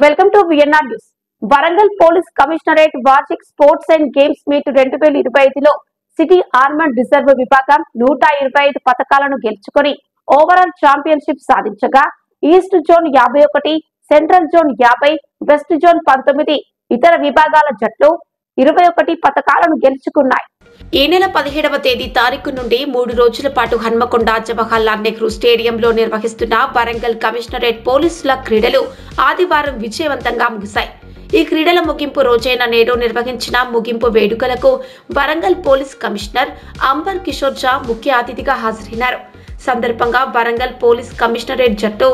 Welcome to VNR news. Warangal police commissionerate వార్షిక్ sports and games meet 2025లో city armed reserve విభాగం 125 పతకాలను గెలుచుకొని ఓవరాల్ ఛాంపియన్షిప్ సాధించగా east zone 51, central zone 50, west zone 19 ఇతర విభాగాల జట్లు 21 పతకాలను గెలుచుకున్నాయి. ఈ నెల 17వ తేదీ తారీఖు నుండి 3 రోజుల పాటు హన్మకొండ జవహర్లాల్ నెహ్రూ స్టేడియంలో నిర్వహిస్తున్న వరంగల్ కమిషనరేట్ పోలీసుల క్రీడలు ఆదివారం విజయవంతంగా ముగిశాయి. ఈ క్రీడల ముగింపు రోజైన నేడు నిర్వహించిన ముగింపు వేడుకలకు వరంగల్ పోలీస్ కమిషనర్ అంబర్ కిషోర్ జా ముఖ్య అతిథిగా హాజరైనారు. సందర్భంగా వరంగల్ పోలీస్ కమిషనరేట్ జట్టు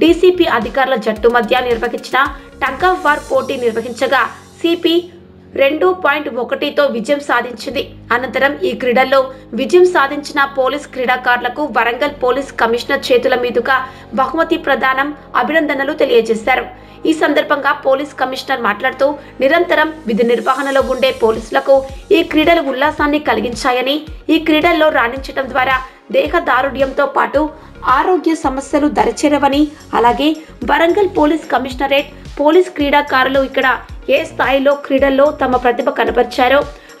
డీసీపీ అధికారుల జట్టు మధ్య నిర్వహించిన టగ్ ఆఫ్ వార్ పోటీ నిర్వహించగా సిపి 2.1తో విజయం సాధించింది. అనంతరం ఈ క్రీడల్లో విజయం సాధించిన పోలీస్ క్రీడాకారులకు వరంగల్ పోలీస్ కమిషనర్ చేతుల మీదుగా బహుమతి ప్రదానం, అభినందనలు తెలియజేశారు. ఈ సందర్భంగా పోలీస్ కమిషనర్ మాట్లాడుతూ నిరంతరం విధి నిర్వహణలో ఉండే పోలీసులకు ఈ క్రీడలు ఉల్లాసాన్ని కలిగించాయని, ఈ క్రీడల్లో రాణించడం ద్వారా దేహ దారుఢ్యంతో పాటు ఆరోగ్య సమస్యలు దరిచేరవని, అలాగే వరంగల్ పోలీస్ కమిషనరేట్ పోలీస్ క్రీడాకారులు ఇక్కడ ఏ స్థాయిలో క్రీడల్లో తమ ప్రతిభ కనబర్చారో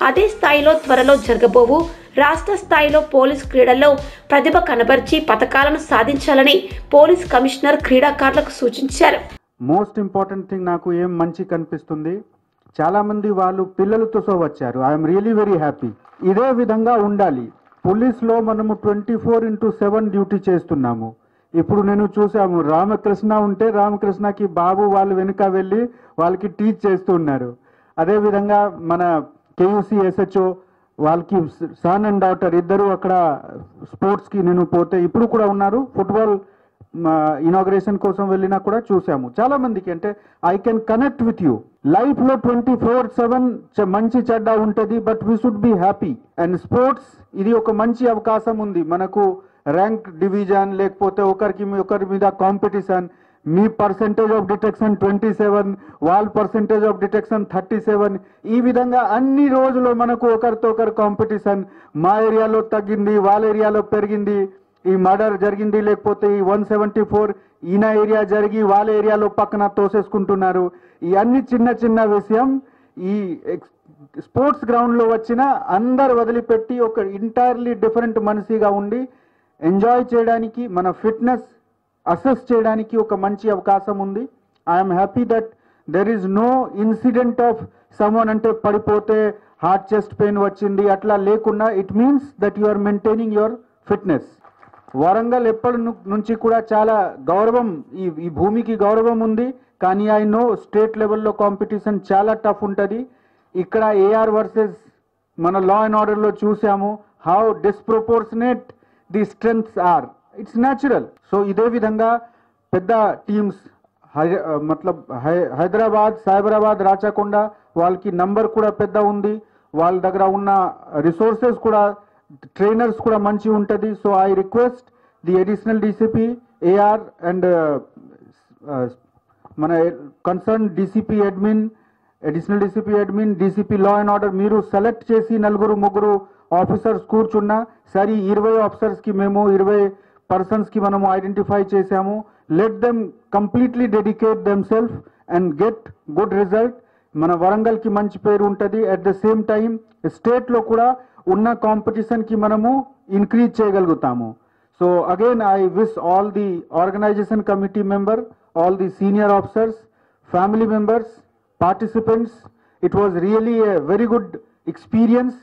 అదే స్థాయిలో త్వరలో జరగబోవు రాష్ట్ర స్థాయిలో పోలీస్ క్రీడల్లో ప్రతిభ కనబర్చి పతకాలను సాధించాలని పోలీస్ కమిషనర్ క్రీడాకారులకు సూచించారు. మోస్ట్ ఇంపార్టెంట్ థింగ్ నాకు ఏం మంచి కనిపిస్తుంది, చాలా మంది వాళ్ళు పిల్లలతో వచ్చారు. I'm really very happy. ఇదే విధంగా ఉండాలి. పోలీస్లో మనము 24/7 డ్యూటీ చేస్తున్నాము. ఇప్పుడు నేను చూసాము, రామకృష్ణ ఉంటే రామకృష్ణకి బాబు వాళ్ళు వెనుక వెళ్ళి వాళ్ళకి టీచ్ చేస్తున్నారు. అదేవిధంగా మన కేయూసీ ఎస్హెచ్ఓ వాళ్ళకి సన్ అండ్ డాటర్ ఇద్దరు అక్కడ స్పోర్ట్స్కి నేను పోతే ఇప్పుడు కూడా ఉన్నారు. ఫుట్బాల్ ఇనాగ్రేషన్ కోసం వెళ్ళినా కూడా చూసాము. చాలా మందికి అంటే I can connect with you. లైఫ్లో 24/7 మంచి చెడ్డ ఉంటుంది, but we should be happy. And sports ఇది ఒక మంచి అవకాశం ఉంది మనకు. ర్యాంక్ డివిజన్ లేకపోతే ఒకరి మీద competition, me percentage of detection 27, వాళ్ళ పర్సెంటేజ్ ఆఫ్ డిటెక్షన్ 37. ఈ విధంగా అన్ని రోజులు మనకు ఒకరితో ఒకరు కాంపిటీషన్. మా ఏరియాలో తగ్గింది, వాళ్ళ ఏరియాలో పెరిగింది, ఈ మర్డర్ జరిగింది, లేకపోతే ఈ 174 ఈయన ఏరియా జరిగి వాళ్ళ ఏరియాలో పక్కన తోసేసుకుంటున్నారు. ఈ అన్ని చిన్న చిన్న విషయం ఈ స్పోర్ట్స్ గ్రౌండ్లో వచ్చిన అందరు వదిలిపెట్టి ఒక ఎంటైర్లీ డిఫరెంట్ మనిషిగా ఉండి ఎంజాయ్ చేయడానికి, మన ఫిట్నెస్ అసెస్ చేయడానికి ఒక మంచి అవకాశం ఉంది. I'm happy that there is no incident of someone అంటే పడిపోతే హార్ట్ చెస్ట్ పెయిన్ వచ్చింది అట్లా లేకుండా it means that you are maintaining your fitness. Warangal ఎప్పటి నుంచి కూడా చాలా గౌరవం, ఈ భూమికి గౌరవం ఉంది. కానీ ఐ నో స్టేట్ లెవెల్లో కాంపిటీషన్ చాలా టఫ్ ఉంటుంది. ఇక్కడ ఏఆర్ వర్సెస్ మన లా అండ్ ఆర్డర్లో చూసాము how disproportionate the strengths are. It's natural. So ఇదే విధంగా పెద్ద టీమ్స్ హైదరాబాద్, సైబరాబాద్, రాచకొండ వాళ్ళకి నంబర్ కూడా పెద్ద ఉంది. వాళ్ళ దగ్గర ఉన్న రిసోర్సెస్ కూడా, ట్రైనర్స్ కూడా మంచి ఉంటుంది. So I request the additional DCP AR and మన concern DCP admin, additional DCP admin, DCP law and order మీరు సెలెక్ట్ చేసి 4-3 ఆఫీసర్స్ కూర్చున్నా సరే. 20 ఆఫీసర్స్కి మేము 20 పర్సన్స్కి మనము ఐడెంటిఫై చేశాము. Let them completely dedicate them self and get good result. మన వరంగల్కి మంచి పేరు ఉంటుంది. అట్ ద సేమ్ టైం స్టేట్లో కూడా ఉన్న కాంపిటీషన్కి మనము ఇంక్రీజ్ చేయగలుగుతాము. So again I wish all the organization committee member, all the senior officers, family members, participants, it was really a very good experience.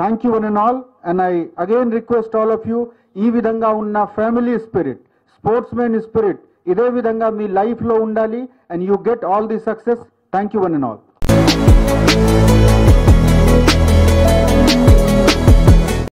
Thank you one and all. And I again request all of you, ee vidhanga unna family spirit, sportsman spirit ide vidhanga mee life lo undali and you get all the success. Thank you one and all.